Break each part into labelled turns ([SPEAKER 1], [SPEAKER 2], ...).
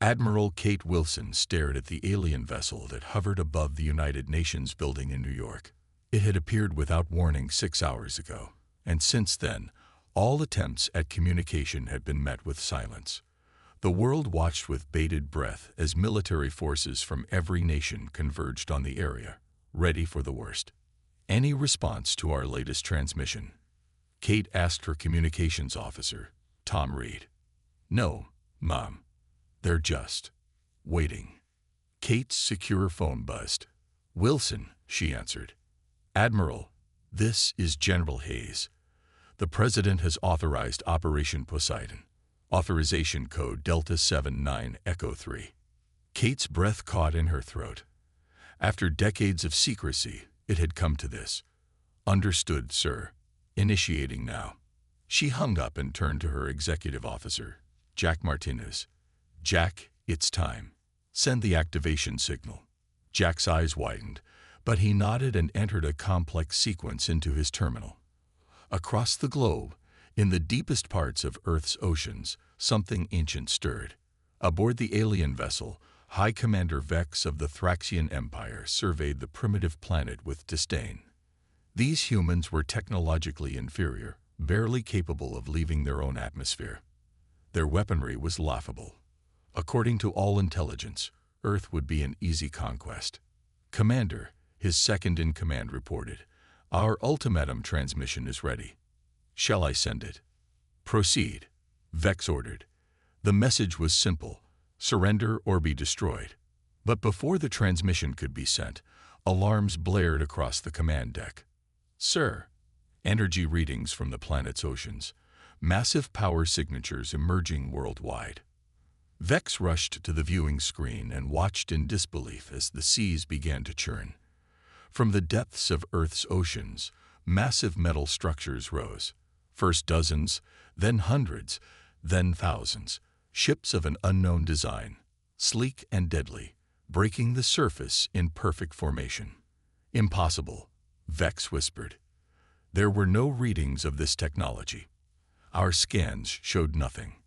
[SPEAKER 1] Admiral Kate Wilson stared at the alien vessel that hovered above the United Nations building in New York. It had appeared without warning 6 hours ago, and since then, all attempts at communication had been met with silence. The world watched with bated breath as military forces from every nation converged on the area, ready for the worst. "Any response to our latest transmission?" Kate asked her communications officer, Tom Reed. "No, Mom. They're just waiting." Kate's secure phone buzzed. "Wilson," she answered. "Admiral, this is General Hayes. The President has authorized Operation Poseidon. Authorization code Delta 79 Echo 3. Kate's breath caught in her throat. After decades of secrecy, it had come to this. "Understood, sir. Initiating now." She hung up and turned to her executive officer, Jack Martinez. "Jack, it's time. Send the activation signal." Jack's eyes widened, but he nodded and entered a complex sequence into his terminal. Across the globe, in the deepest parts of Earth's oceans, something ancient stirred. Aboard the alien vessel, High Commander Vex of the Thraxian Empire surveyed the primitive planet with disdain. These humans were technologically inferior, barely capable of leaving their own atmosphere. Their weaponry was laughable. According to all intelligence, Earth would be an easy conquest. "Commander," his second-in-command reported, "our ultimatum transmission is ready." "Shall I send it?" "Proceed," Vex ordered. The message was simple: surrender or be destroyed. But before the transmission could be sent, alarms blared across the command deck. "Sir," energy readings from the planet's oceans, massive power signatures emerging worldwide. Vex rushed to the viewing screen and watched in disbelief as the seas began to churn. From the depths of Earth's oceans, massive metal structures rose. First dozens, then hundreds, then thousands. Ships of an unknown design, sleek and deadly, breaking the surface in perfect formation. "Impossible," Vex whispered. "There were no readings of this technology. Our scans showed nothing."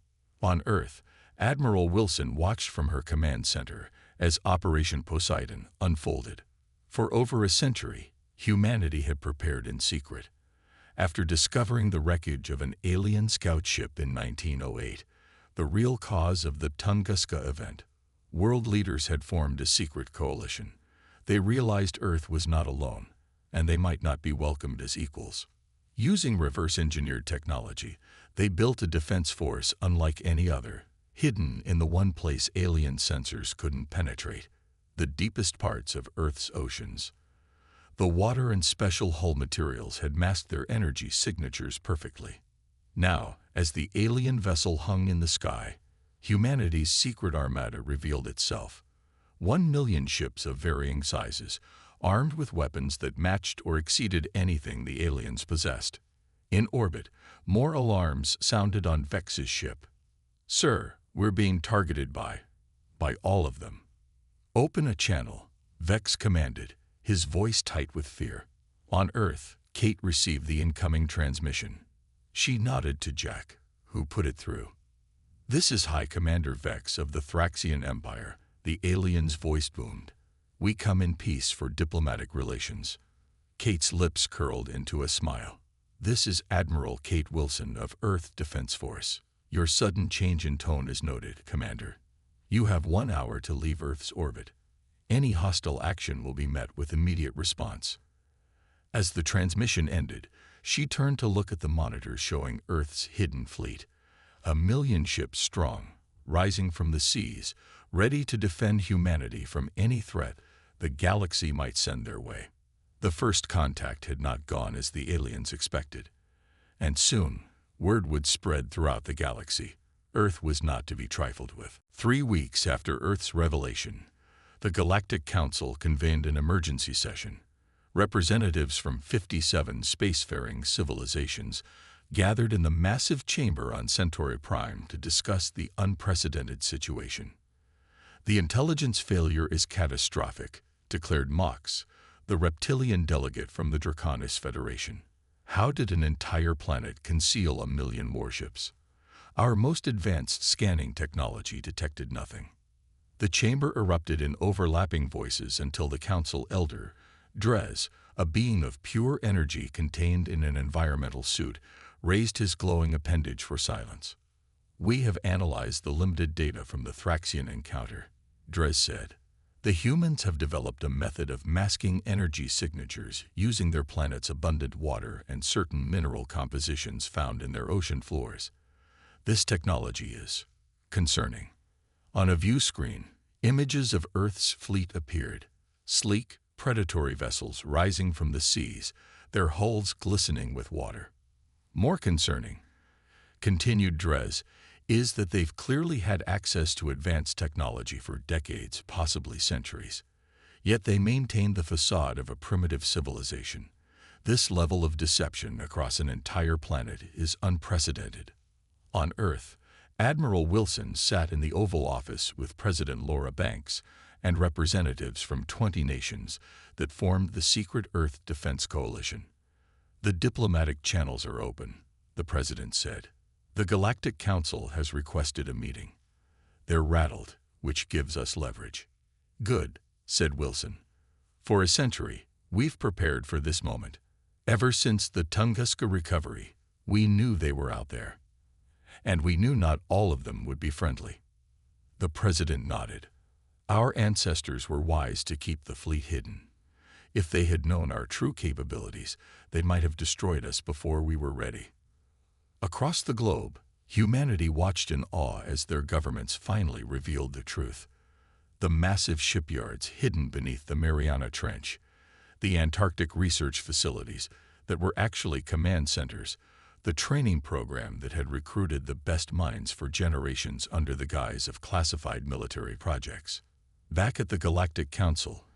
[SPEAKER 1] On Earth, Admiral Wilson watched from her command center as Operation Poseidon unfolded. For over a century, humanity had prepared in secret. After discovering the wreckage of an alien scout ship in 1908, the real cause of the Tunguska event, world leaders had formed a secret coalition. They realized Earth was not alone, and they might not be welcomed as equals. Using reverse-engineered technology, they built a defense force unlike any other, hidden in the one place alien sensors couldn't penetrate, the deepest parts of Earth's oceans. The water and special hull materials had masked their energy signatures perfectly. Now, as the alien vessel hung in the sky, humanity's secret armada revealed itself. 1 million ships of varying sizes, armed with weapons that matched or exceeded anything the aliens possessed. In orbit, more alarms sounded on Vex's ship. "Sir, we're being targeted by all of them." "Open a channel," Vex commanded, his voice tight with fear. On Earth, Kate received the incoming transmission. She nodded to Jack, who put it through. "This is High Commander Vex of the Thraxian Empire," the alien's voice boomed. "We come in peace for diplomatic relations." Kate's lips curled into a smile. "This is Admiral Kate Wilson of Earth Defense Force. Your sudden change in tone is noted, Commander. You have 1 hour to leave Earth's orbit. Any hostile action will be met with immediate response." As the transmission ended, she turned to look at the monitors showing Earth's hidden fleet. 1 million ships strong, rising from the seas, ready to defend humanity from any threat the galaxy might send their way. The first contact had not gone as the aliens expected. And soon, word would spread throughout the galaxy. Earth was not to be trifled with. 3 weeks after Earth's revelation, the Galactic Council convened an emergency session. Representatives from 57 spacefaring civilizations gathered in the massive chamber on Centauri Prime to discuss the unprecedented situation. "The intelligence failure is catastrophic," declared Mox, the reptilian delegate from the Draconis Federation. "How did an entire planet conceal 1 million warships? Our most advanced scanning technology detected nothing." The chamber erupted in overlapping voices until the council elder, Drez, a being of pure energy contained in an environmental suit, raised his glowing appendage for silence. "We have analyzed the limited data from the Thraxian encounter," Drez said. "The humans have developed a method of masking energy signatures using their planet's abundant water and certain mineral compositions found in their ocean floors. This technology is concerning." On a view screen, images of Earth's fleet appeared, sleek, predatory vessels rising from the seas, their hulls glistening with water. "More concerning," continued Drez, "is that they've clearly had access to advanced technology for decades, possibly centuries. Yet they maintain the facade of a primitive civilization. This level of deception across an entire planet is unprecedented." On Earth, Admiral Wilson sat in the Oval Office with President Laura Banks and representatives from 20 nations that formed the secret Earth Defense Coalition. "The diplomatic channels are open," the president said. "The Galactic Council has requested a meeting. They're rattled, which gives us leverage." "Good," said Wilson. "For a century, we've prepared for this moment. Ever since the Tunguska recovery, we knew they were out there. And we knew not all of them would be friendly." The president nodded. "Our ancestors were wise to keep the fleet hidden. If they had known our true capabilities, they might have destroyed us before we were ready." Across the globe, humanity watched in awe as their governments finally revealed the truth. The massive shipyards hidden beneath the Mariana Trench, the Antarctic research facilities that were actually command centers, the training program that had recruited the best minds for generations under the guise of classified military projects. Back at the Galactic Council,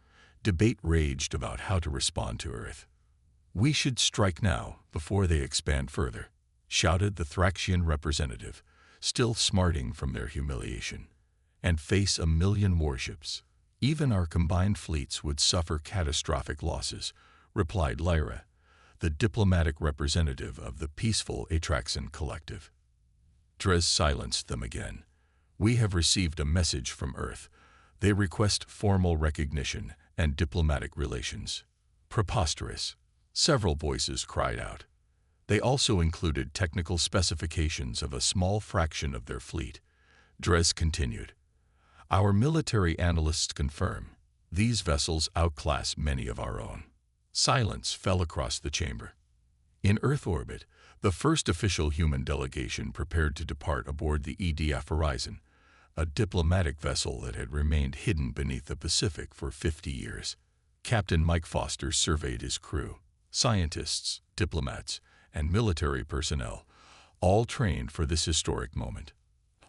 [SPEAKER 1] debate raged about how to respond to Earth. "We should strike now, before they expand further," shouted the Thraxian representative, still smarting from their humiliation, "and face 1,000,000 warships. Even our combined fleets would suffer catastrophic losses," replied Lyra, the diplomatic representative of the peaceful Atraxan collective. Drez silenced them again. "We have received a message from Earth. They request formal recognition and diplomatic relations." "Preposterous," several voices cried out. They also included technical specifications of a small fraction of their fleet. Drez continued. "Our military analysts confirm these vessels outclass many of our own." Silence fell across the chamber. In Earth orbit, the first official human delegation prepared to depart aboard the EDF Horizon, a diplomatic vessel that had remained hidden beneath the Pacific for 50 years. Captain Mike Foster surveyed his crew, scientists, diplomats, and military personnel, all trained for this historic moment.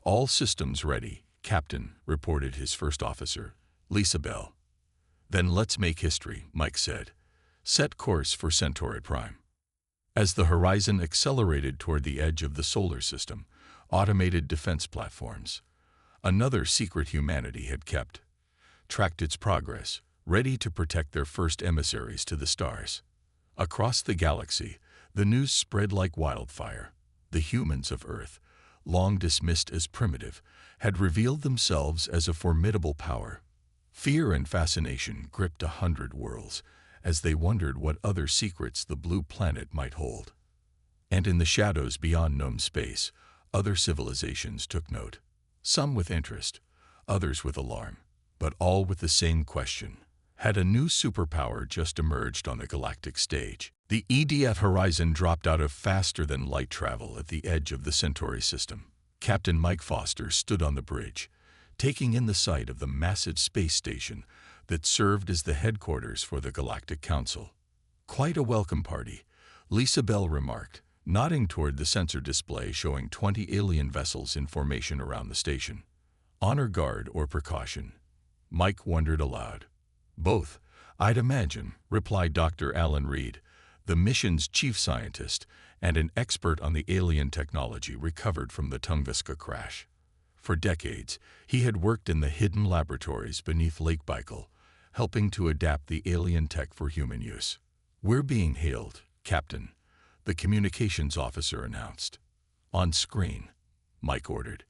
[SPEAKER 1] "All systems ready, Captain," reported his first officer, Lisa Bell. "Then let's make history," Mike said. "Set course for Centauri Prime." As the horizon accelerated toward the edge of the solar system, automated defense platforms, another secret humanity had kept, tracked its progress, ready to protect their first emissaries to the stars. Across the galaxy, the news spread like wildfire. The humans of Earth, long dismissed as primitive, had revealed themselves as a formidable power. Fear and fascination gripped 100 worlds as they wondered what other secrets the blue planet might hold. And in the shadows beyond known space, other civilizations took note. Some with interest, others with alarm, but all with the same question. Had a new superpower just emerged on the galactic stage? The EDF Horizon dropped out of faster-than-light travel at the edge of the Centauri system. Captain Mike Foster stood on the bridge, taking in the sight of the massive space station that served as the headquarters for the Galactic Council. "Quite a welcome party," Lisa Bell remarked, nodding toward the sensor display showing 20 alien vessels in formation around the station. "Honor guard or precaution?" Mike wondered aloud. "Both, I'd imagine," replied Dr. Alan Reed, the mission's chief scientist and an expert on the alien technology recovered from the Tunguska crash. For decades, he had worked in the hidden laboratories beneath Lake Baikal, helping to adapt the alien tech for human use. "We're being hailed, Captain," the communications officer announced. "On screen," Mike ordered.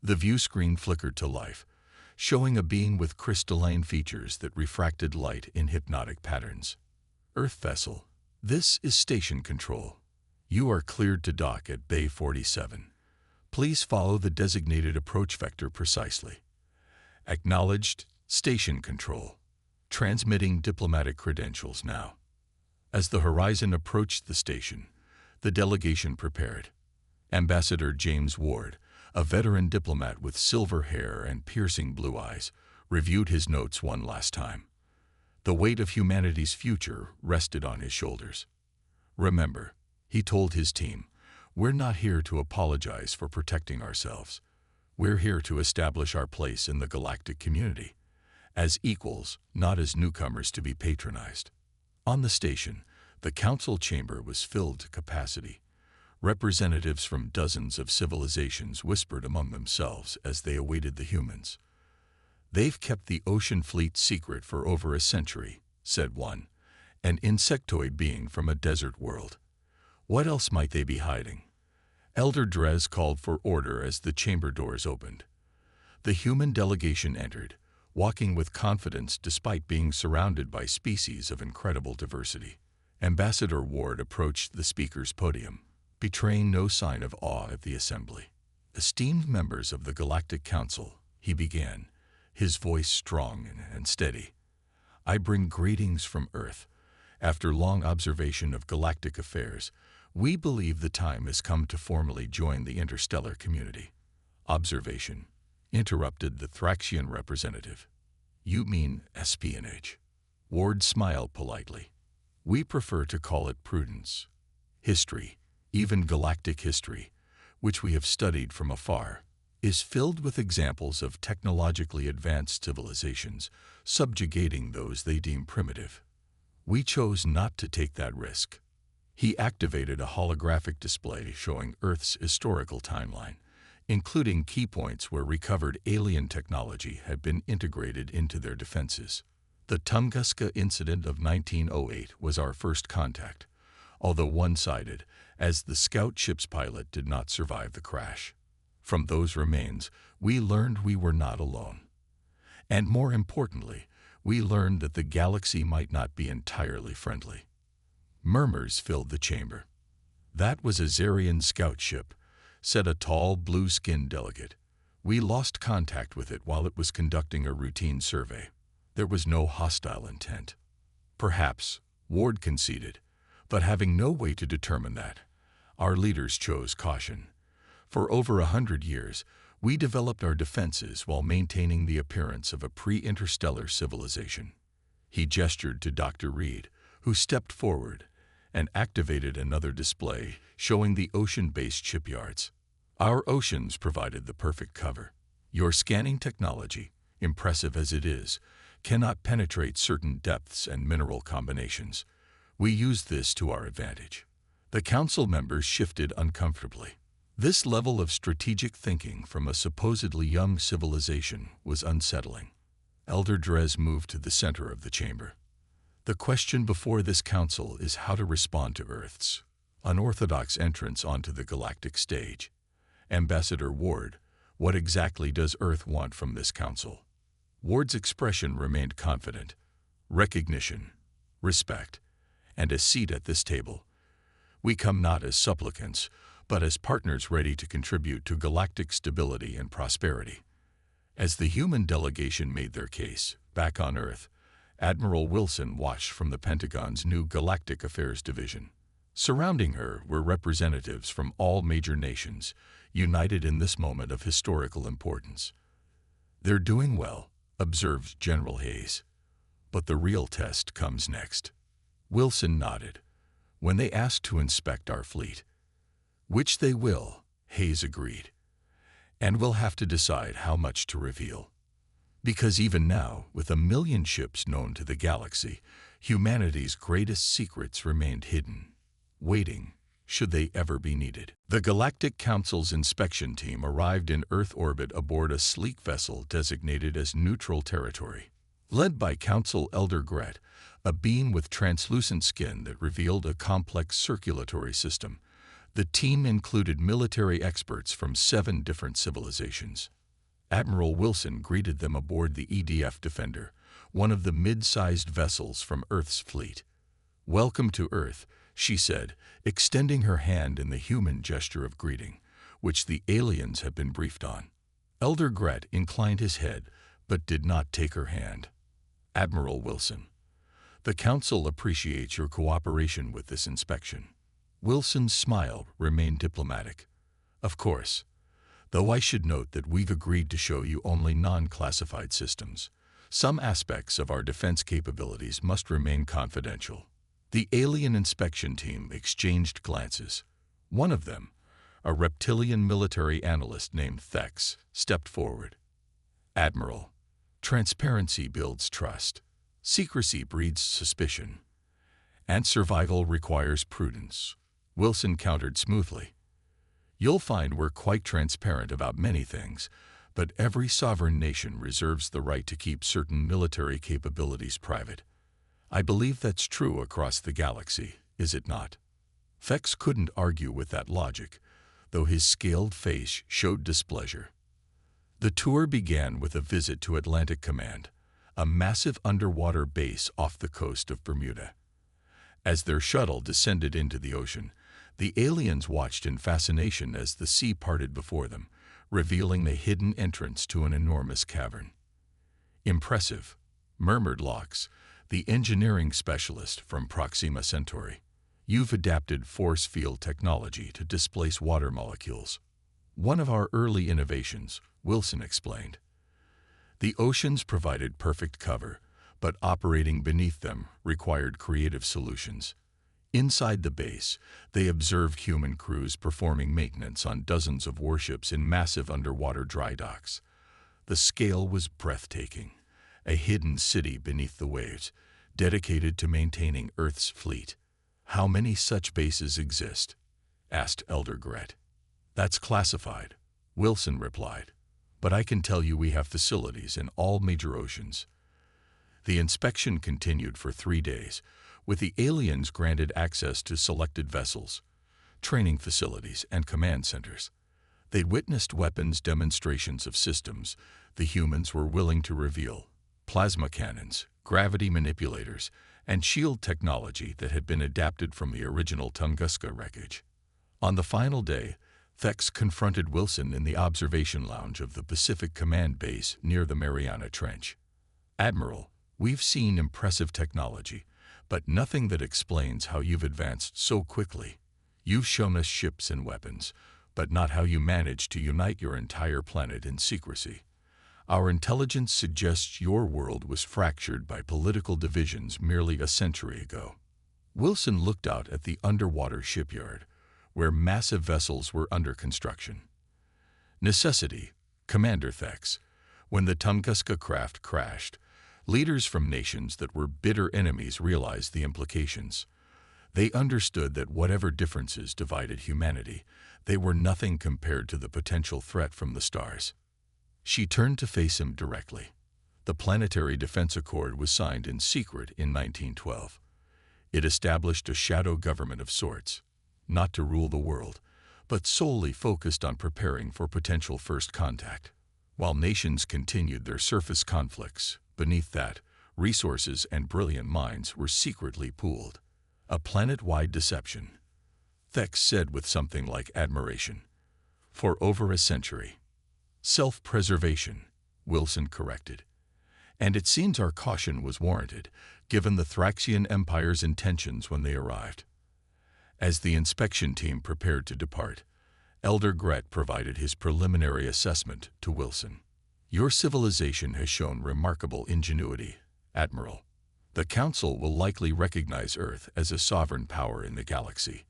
[SPEAKER 1] The view screen flickered to life, showing a being with crystalline features that refracted light in hypnotic patterns. Earth vessel. This is station control. You are cleared to dock at Bay 47. Please follow the designated approach vector precisely. Acknowledged. Station control. Transmitting diplomatic credentials now. As the horizon approached the station, the delegation prepared. Ambassador James Ward, a veteran diplomat with silver hair and piercing blue eyes, reviewed his notes one last time. The weight of humanity's future rested on his shoulders. Remember, he told his team, we're not here to apologize for protecting ourselves. We're here to establish our place in the galactic community, as equals, not as newcomers to be patronized. On the station, the council chamber was filled to capacity. Representatives from dozens of civilizations whispered among themselves as they awaited the humans. They've kept the ocean fleet secret for over a century, said one, an insectoid being from a desert world. What else might they be hiding? Elder Drez called for order as the chamber doors opened. The human delegation entered, walking with confidence despite being surrounded by species of incredible diversity. Ambassador Ward approached the speaker's podium, betraying no sign of awe at the assembly. Esteemed members of the Galactic Council, he began, his voice strong and steady. I bring greetings from Earth. After long observation of galactic affairs, we believe the time has come to formally join the interstellar community. Observation, interrupted the Thraxian representative. You mean espionage? Ward smiled politely. We prefer to call it prudence. History, even galactic history, which we have studied from afar, is filled with examples of technologically advanced civilizations subjugating those they deem primitive. We chose not to take that risk. He activated a holographic display showing Earth's historical timeline, including key points where recovered alien technology had been integrated into their defenses. The Tunguska incident of 1908 was our first contact, although one-sided, as the scout ship's pilot did not survive the crash. From those remains, we learned we were not alone. And more importantly, we learned that the galaxy might not be entirely friendly. Murmurs filled the chamber. That was a Zarian scout ship, said a tall, blue-skinned delegate. We lost contact with it while it was conducting a routine survey. There was no hostile intent. Perhaps, Ward conceded, but having no way to determine that, our leaders chose caution. For over 100 years, we developed our defenses while maintaining the appearance of a pre-interstellar civilization. He gestured to Dr. Reed, who stepped forward and activated another display showing the ocean-based shipyards. Our oceans provided the perfect cover. Your scanning technology, impressive as it is, cannot penetrate certain depths and mineral combinations. We used this to our advantage. The council members shifted uncomfortably. This level of strategic thinking from a supposedly young civilization was unsettling. Elder Drez moved to the center of the chamber. The question before this council is how to respond to Earth's unorthodox entrance onto the galactic stage. Ambassador Ward, what exactly does Earth want from this council? Ward's expression remained confident. Recognition, respect, and a seat at this table. We come not as supplicants, but as partners ready to contribute to galactic stability and prosperity. As the human delegation made their case, back on Earth, Admiral Wilson watched from the Pentagon's new Galactic Affairs Division. Surrounding her were representatives from all major nations, united in this moment of historical importance. They're doing well, observed General Hayes. But the real test comes next. Wilson nodded. When they ask to inspect our fleet, which they will, Hayes agreed. And we'll have to decide how much to reveal. Because even now, with 1 million ships known to the galaxy, humanity's greatest secrets remained hidden, waiting, should they ever be needed. The Galactic Council's inspection team arrived in Earth orbit aboard a sleek vessel designated as Neutral Territory. Led by Council Elder Gret, a being with translucent skin that revealed a complex circulatory system, the team included military experts from 7 different civilizations. Admiral Wilson greeted them aboard the EDF Defender, one of the mid-sized vessels from Earth's fleet. "Welcome to Earth," she said, extending her hand in the human gesture of greeting, which the aliens had been briefed on. Elder Gret inclined his head, but did not take her hand. "Admiral Wilson, the Council appreciates your cooperation with this inspection." Wilson's smile remained diplomatic. "Of course, though I should note that we've agreed to show you only non-classified systems. Some aspects of our defense capabilities must remain confidential." The alien inspection team exchanged glances. One of them, a reptilian military analyst named Thex, stepped forward. "Admiral, transparency builds trust. Secrecy breeds suspicion. And survival requires prudence." Wilson countered smoothly. "You'll find we're quite transparent about many things, but every sovereign nation reserves the right to keep certain military capabilities private. I believe that's true across the galaxy, is it not?" Thex couldn't argue with that logic, though his scaled face showed displeasure. The tour began with a visit to Atlantic Command, a massive underwater base off the coast of Bermuda. As their shuttle descended into the ocean, the aliens watched in fascination as the sea parted before them, revealing the hidden entrance to an enormous cavern. "Impressive," murmured Lox, the engineering specialist from Proxima Centauri. "You've adapted force field technology to displace water molecules." "One of our early innovations," Wilson explained. "The oceans provided perfect cover, but operating beneath them required creative solutions. Inside the base, they observed human crews performing maintenance on dozens of warships in massive underwater dry docks. The scale was breathtaking. A hidden city beneath the waves, dedicated to maintaining Earth's fleet." "How many such bases exist?" asked Elder Gret. "That's classified," Wilson replied. "But I can tell you we have facilities in all major oceans." The inspection continued for 3 days, with the aliens granted access to selected vessels, training facilities, and command centers. They witnessed weapons demonstrations of systems the humans were willing to reveal: plasma cannons, gravity manipulators, and shield technology that had been adapted from the original Tunguska wreckage. On the final day, Thex confronted Wilson in the observation lounge of the Pacific Command Base near the Mariana Trench. "Admiral, we've seen impressive technology, but nothing that explains how you've advanced so quickly. You've shown us ships and weapons, but not how you managed to unite your entire planet in secrecy. Our intelligence suggests your world was fractured by political divisions merely a century ago." Wilson looked out at the underwater shipyard, where massive vessels were under construction. "Necessity, Commander Thex. When the Tunguska craft crashed, leaders from nations that were bitter enemies realized the implications. They understood that whatever differences divided humanity, they were nothing compared to the potential threat from the stars." She turned to face him directly. The Planetary Defense Accord was signed in secret in 1912. It established a shadow government of sorts, not to rule the world, but solely focused on preparing for potential first contact. While nations continued their surface conflicts, beneath that, resources and brilliant minds were secretly pooled. "A planet-wide deception," Thex said with something like admiration. "For over a century." "Self-preservation," Wilson corrected. "And it seems our caution was warranted, given the Thraxian Empire's intentions when they arrived." As the inspection team prepared to depart, Elder Gret provided his preliminary assessment to Wilson. "Your civilization has shown remarkable ingenuity, Admiral. The Council will likely recognize Earth as a sovereign power in the galaxy.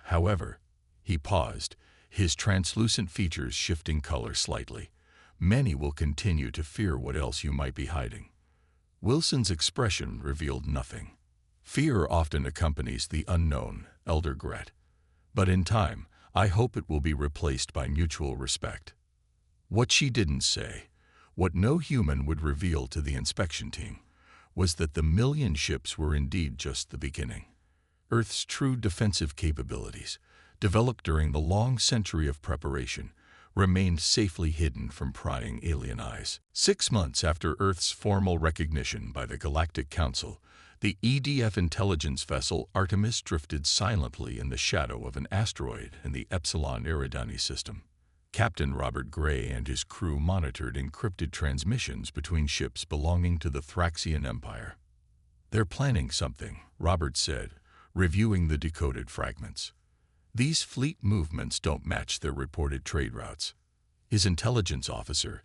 [SPEAKER 1] However," he paused, his translucent features shifting color slightly, "many will continue to fear what else you might be hiding." Wilson's expression revealed nothing. "Fear often accompanies the unknown, Elder Gret. But in time, I hope it will be replaced by mutual respect." What she didn't say, what no human would reveal to the inspection team, was that the million ships were indeed just the beginning. Earth's true defensive capabilities, developed during the long century of preparation, remained safely hidden from prying alien eyes. 6 months after Earth's formal recognition by the Galactic Council, the EDF intelligence vessel Artemis drifted silently in the shadow of an asteroid in the Epsilon Eridani system. Captain Robert Gray and his crew monitored encrypted transmissions between ships belonging to the Thraxian Empire. "They're planning something," Robert said, reviewing the decoded fragments. "These fleet movements don't match their reported trade routes." His intelligence officer,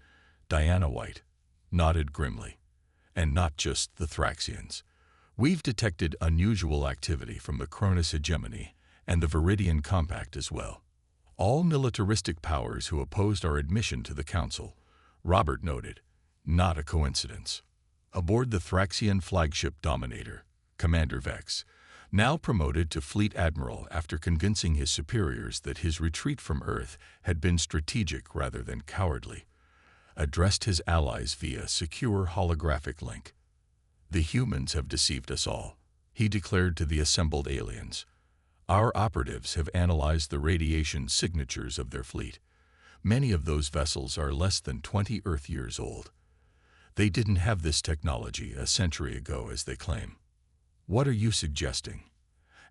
[SPEAKER 1] Diana White, nodded grimly. "And not just the Thraxians. We've detected unusual activity from the Cronus hegemony and the Viridian Compact as well. All militaristic powers who opposed our admission to the Council," Robert noted. "Not a coincidence." Aboard the Thraxian flagship Dominator, Commander Vex, now promoted to Fleet Admiral after convincing his superiors that his retreat from Earth had been strategic rather than cowardly, addressed his allies via secure holographic link. "The humans have deceived us all," he declared to the assembled aliens. "Our operatives have analyzed the radiation signatures of their fleet. Many of those vessels are less than 20 Earth years old. They didn't have this technology a century ago, as they claim." "What are you suggesting?"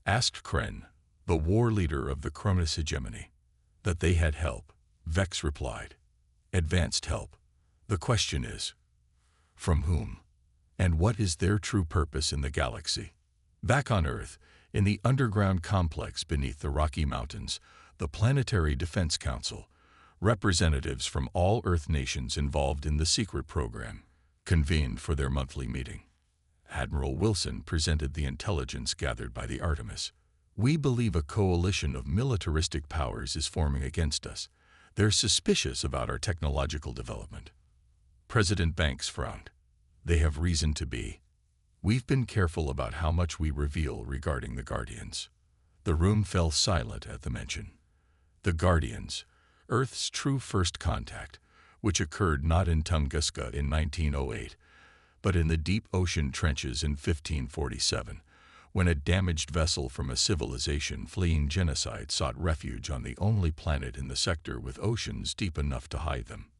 [SPEAKER 1] asked Kren, the war leader of the Cronus hegemony. "That they had help," Vex replied. "Advanced help. The question is, from whom? And what is their true purpose in the galaxy?" Back on Earth, in the underground complex beneath the Rocky Mountains, the Planetary Defense Council, representatives from all Earth nations involved in the secret program, convened for their monthly meeting. Admiral Wilson presented the intelligence gathered by the Artemis. "We believe a coalition of militaristic powers is forming against us. They're suspicious about our technological development." President Banks frowned. "They have reason to be. We've been careful about how much we reveal regarding the Guardians." The room fell silent at the mention. The Guardians, Earth's true first contact, which occurred not in Tunguska in 1908, but in the deep ocean trenches in 1547, when a damaged vessel from a civilization fleeing genocide sought refuge on the only planet in the sector with oceans deep enough to hide them.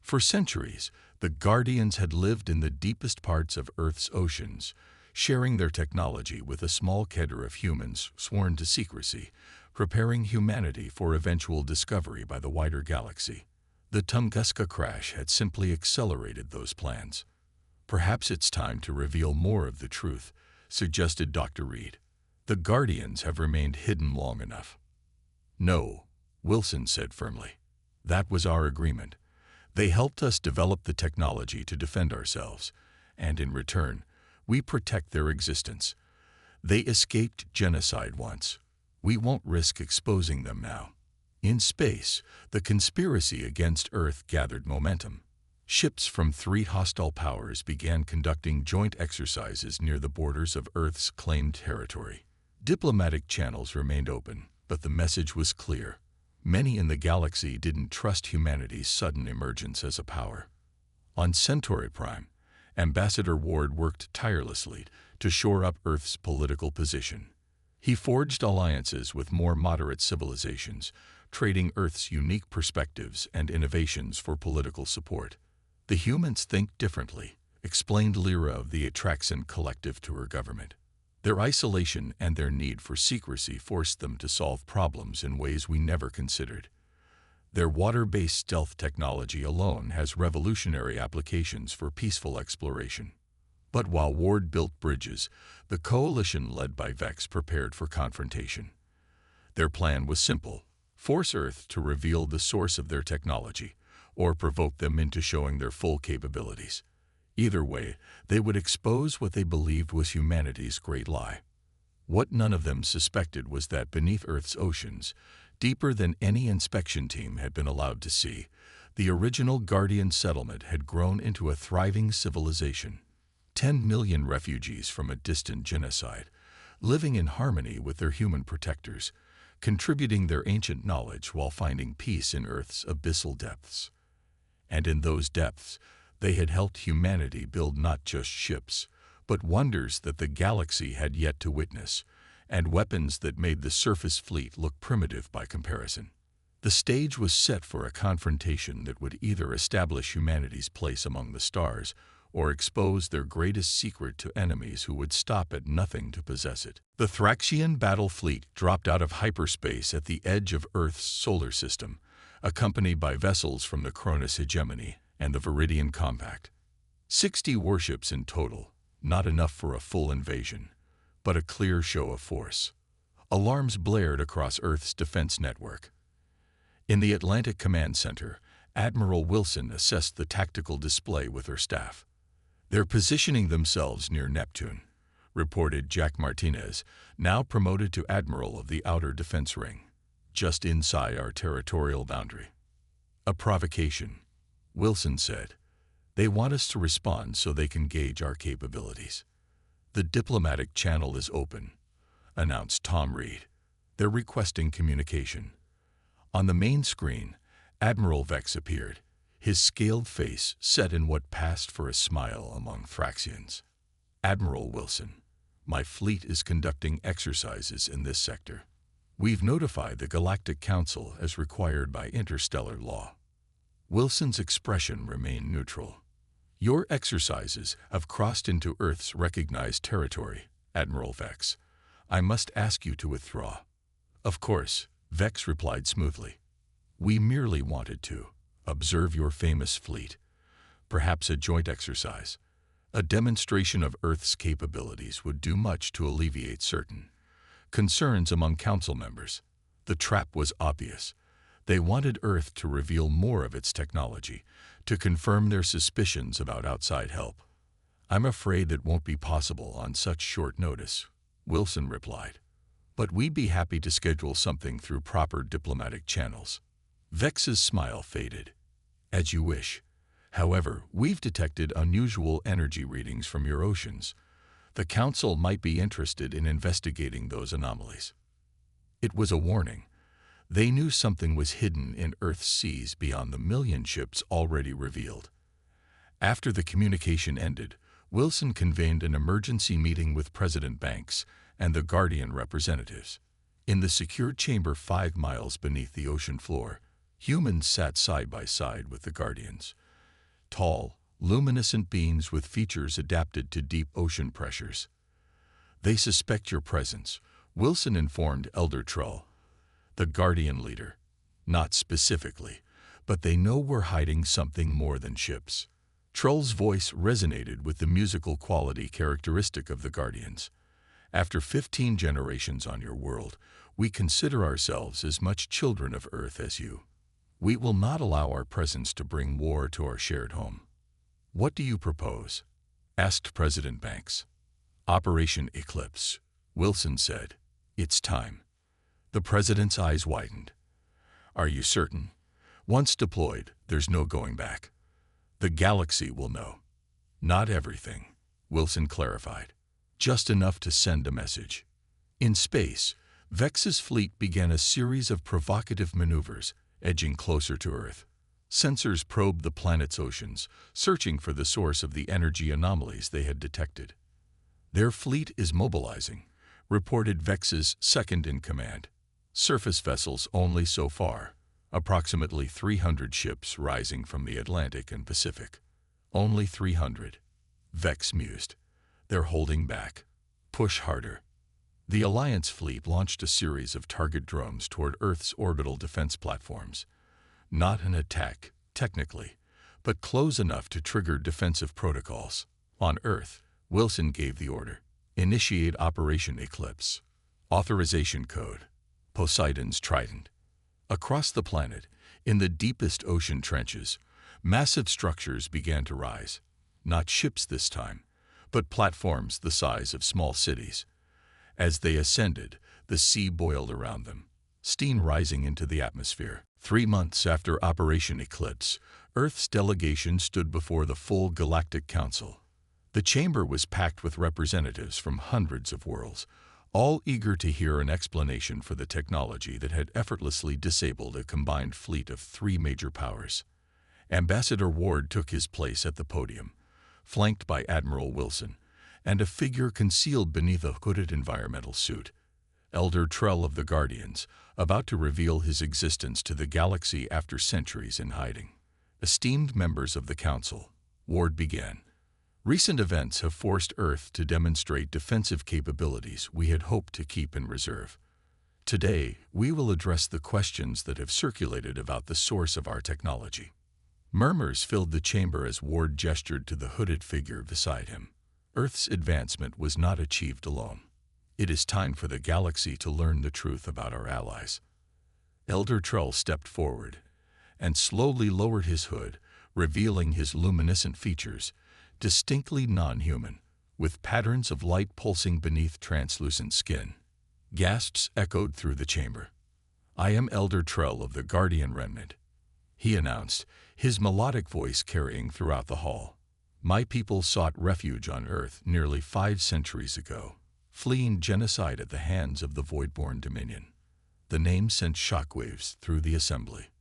[SPEAKER 1] For centuries, the Guardians had lived in the deepest parts of Earth's oceans, sharing their technology with a small cadre of humans sworn to secrecy, preparing humanity for eventual discovery by the wider galaxy. The Tunguska crash had simply accelerated those plans. "Perhaps it's time to reveal more of the truth," suggested Dr. Reed. "The Guardians have remained hidden long enough." "No," Wilson said firmly. "That was our agreement. They helped us develop the technology to defend ourselves, and in return, we protect their existence. They escaped genocide once. We won't risk exposing them now." In space, the conspiracy against Earth gathered momentum. Ships from 3 hostile powers began conducting joint exercises near the borders of Earth's claimed territory. Diplomatic channels remained open, but the message was clear. Many in the galaxy didn't trust humanity's sudden emergence as a power. On Centauri Prime, Ambassador Ward worked tirelessly to shore up Earth's political position. He forged alliances with more moderate civilizations, trading Earth's unique perspectives and innovations for political support. "The humans think differently," explained Lyra of the Atraxan Collective to her government. "Their isolation and their need for secrecy forced them to solve problems in ways we never considered. Their water-based stealth technology alone has revolutionary applications for peaceful exploration." But while Ward built bridges, the coalition led by Vex prepared for confrontation. Their plan was simple: force Earth to reveal the source of their technology, or provoke them into showing their full capabilities. Either way, they would expose what they believed was humanity's great lie. What none of them suspected was that beneath Earth's oceans, deeper than any inspection team had been allowed to see, the original Guardian settlement had grown into a thriving civilization. 10 million refugees from a distant genocide, living in harmony with their human protectors, contributing their ancient knowledge while finding peace in Earth's abyssal depths. And in those depths, they had helped humanity build not just ships, but wonders that the galaxy had yet to witness, and weapons that made the surface fleet look primitive by comparison. The stage was set for a confrontation that would either establish humanity's place among the stars or expose their greatest secret to enemies who would stop at nothing to possess it. The Thraxian battle fleet dropped out of hyperspace at the edge of Earth's solar system, accompanied by vessels from the Cronus Hegemony and the Viridian Compact. 60 warships in total, not enough for a full invasion, but a clear show of force. Alarms blared across Earth's defense network. In the Atlantic Command Center, Admiral Wilson assessed the tactical display with her staff. "They're positioning themselves near Neptune," reported Jack Martinez, now promoted to Admiral of the Outer Defense Ring, "just inside our territorial boundary." "A provocation," Wilson said. "They want us to respond so they can gauge our capabilities." "The diplomatic channel is open," announced Tom Reed. "They're requesting communication." On the main screen, Admiral Vex appeared, his scaled face set in what passed for a smile among Thraxians. "Admiral Wilson, my fleet is conducting exercises in this sector. We've notified the Galactic Council as required by interstellar law." Wilson's expression remained neutral. "Your exercises have crossed into Earth's recognized territory, Admiral Vex. I must ask you to withdraw." "Of course," Vex replied smoothly. "We merely wanted to observe your famous fleet. Perhaps a joint exercise. A demonstration of Earth's capabilities would do much to alleviate certain concerns among council members." The trap was obvious. They wanted Earth to reveal more of its technology, to confirm their suspicions about outside help. "I'm afraid that won't be possible on such short notice," Wilson replied. "But we'd be happy to schedule something through proper diplomatic channels." Vex's smile faded. "As you wish. However, we've detected unusual energy readings from your oceans. The Council might be interested in investigating those anomalies." It was a warning. They knew something was hidden in Earth's seas beyond the million ships already revealed. After the communication ended, Wilson convened an emergency meeting with President Banks and the Guardian representatives. In the secure chamber 5 miles beneath the ocean floor, humans sat side by side with the Guardians. Tall, luminescent beings with features adapted to deep ocean pressures. "They suspect your presence," Wilson informed Elder Trull, the Guardian leader. "Not specifically, but they know we're hiding something more than ships." Trull's voice resonated with the musical quality characteristic of the Guardians. "After 15 generations on your world, we consider ourselves as much children of Earth as you. We will not allow our presence to bring war to our shared home." "What do you propose?" asked President Banks. "Operation Eclipse," Wilson said. "It's time." The president's eyes widened. "Are you certain? Once deployed, there's no going back. The galaxy will know." "Not everything," Wilson clarified. "Just enough to send a message." In space, Vex's fleet began a series of provocative maneuvers, edging closer to Earth. Sensors probed the planet's oceans, searching for the source of the energy anomalies they had detected. "Their fleet is mobilizing," reported Vex's second-in-command. "Surface vessels only so far, approximately 300 ships rising from the Atlantic and Pacific." "Only 300, Vex mused. "They're holding back. Push harder." The Alliance fleet launched a series of target drones toward Earth's orbital defense platforms. Not an attack, technically, but close enough to trigger defensive protocols. On Earth, Wilson gave the order: "Initiate Operation Eclipse. Authorization code: Poseidon's Trident." Across the planet, in the deepest ocean trenches, massive structures began to rise. Not ships this time, but platforms the size of small cities. As they ascended, the sea boiled around them, steam rising into the atmosphere. 3 months after Operation Eclipse, Earth's delegation stood before the full Galactic Council. The chamber was packed with representatives from hundreds of worlds, all eager to hear an explanation for the technology that had effortlessly disabled a combined fleet of 3 major powers. Ambassador Ward took his place at the podium, flanked by Admiral Wilson, and a figure concealed beneath a hooded environmental suit. Elder Trell of the Guardians, about to reveal his existence to the galaxy after centuries in hiding. Esteemed members of the Council, Ward began. Recent events have forced Earth to demonstrate defensive capabilities we had hoped to keep in reserve. Today, we will address the questions that have circulated about the source of our technology. Murmurs filled the chamber as Ward gestured to the hooded figure beside him. Earth's advancement was not achieved alone. It is time for the galaxy to learn the truth about our allies. Elder Trell stepped forward and slowly lowered his hood, revealing his luminescent features, distinctly non-human, with patterns of light pulsing beneath translucent skin. Gasps echoed through the chamber. "I am Elder Trell of the Guardian Remnant," he announced, his melodic voice carrying throughout the hall. "My people sought refuge on Earth nearly 5 centuries ago, fleeing genocide at the hands of the Voidborn Dominion." The name sent shockwaves through the assembly.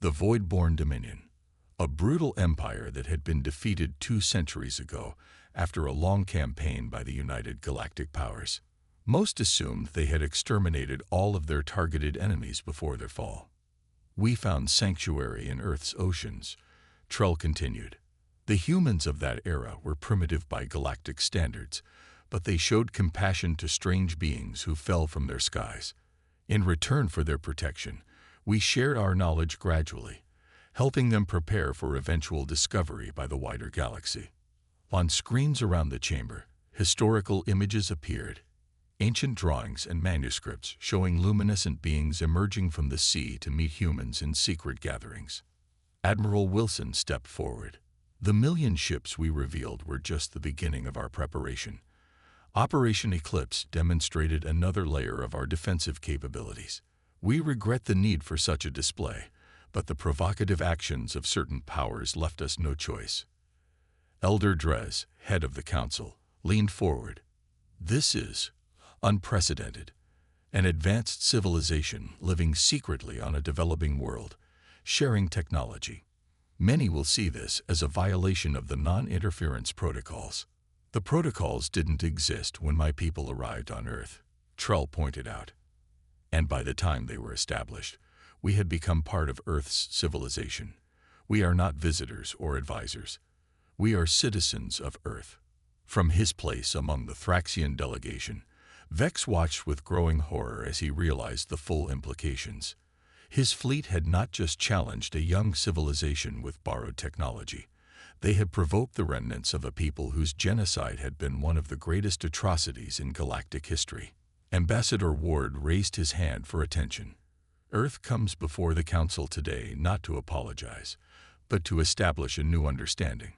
[SPEAKER 1] The Voidborn Dominion, a brutal empire that had been defeated 2 centuries ago after a long campaign by the United Galactic Powers. Most assumed they had exterminated all of their targeted enemies before their fall. "We found sanctuary in Earth's oceans," Trell continued. "The humans of that era were primitive by galactic standards, but they showed compassion to strange beings who fell from their skies. In return for their protection, we shared our knowledge gradually, helping them prepare for eventual discovery by the wider galaxy." On screens around the chamber, historical images appeared, ancient drawings and manuscripts showing luminescent beings emerging from the sea to meet humans in secret gatherings. Admiral Wilson stepped forward. "The 1,000,000 ships we revealed were just the beginning of our preparation. Operation Eclipse demonstrated another layer of our defensive capabilities. We regret the need for such a display, but the provocative actions of certain powers left us no choice." Elder Drez, head of the council, leaned forward. "This is unprecedented. An advanced civilization living secretly on a developing world, sharing technology. Many will see this as a violation of the non-interference protocols." "The protocols didn't exist when my people arrived on Earth," Trell pointed out. "And by the time they were established, we had become part of Earth's civilization. We are not visitors or advisors. We are citizens of Earth." From his place among the Thraxian delegation, Vex watched with growing horror as he realized the full implications. His fleet had not just challenged a young civilization with borrowed technology. They had provoked the remnants of a people whose genocide had been one of the greatest atrocities in galactic history. Ambassador Ward raised his hand for attention. "Earth comes before the Council today not to apologize, but to establish a new understanding.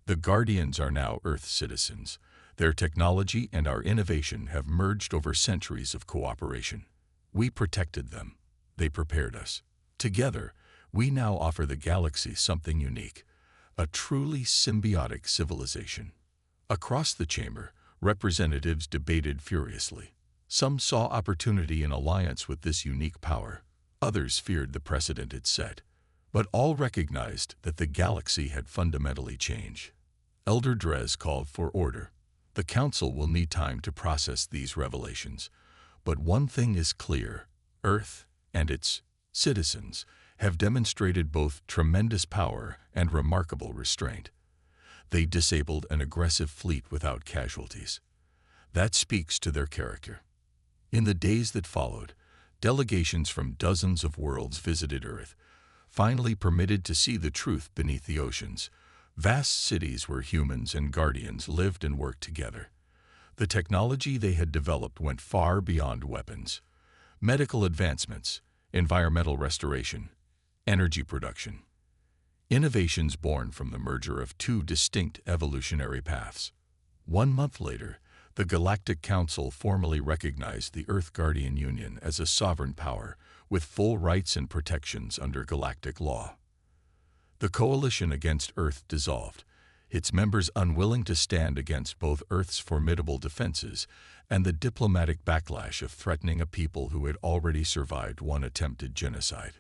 [SPEAKER 1] The Guardians are now Earth citizens. Their technology and our innovation have merged over centuries of cooperation. We protected them. They prepared us. Together, we now offer the galaxy something unique, a truly symbiotic civilization." Across the chamber, representatives debated furiously. Some saw opportunity in alliance with this unique power. Others feared the precedent it set. But all recognized that the galaxy had fundamentally changed. Elder Drez called for order. "The Council will need time to process these revelations. But one thing is clear: Earth and its citizens have demonstrated both tremendous power and remarkable restraint. They disabled an aggressive fleet without casualties. That speaks to their character." In the days that followed, delegations from dozens of worlds visited Earth, finally permitted to see the truth beneath the oceans. Vast cities where humans and Guardians lived and worked together. The technology they had developed went far beyond weapons. Medical advancements, environmental restoration, energy production. Innovations born from the merger of 2 distinct evolutionary paths. 1 month later, the Galactic Council formally recognized the Earth Guardian Union as a sovereign power with full rights and protections under galactic law. The coalition against Earth dissolved, its members unwilling to stand against both Earth's formidable defenses and the diplomatic backlash of threatening a people who had already survived 1 attempted genocide.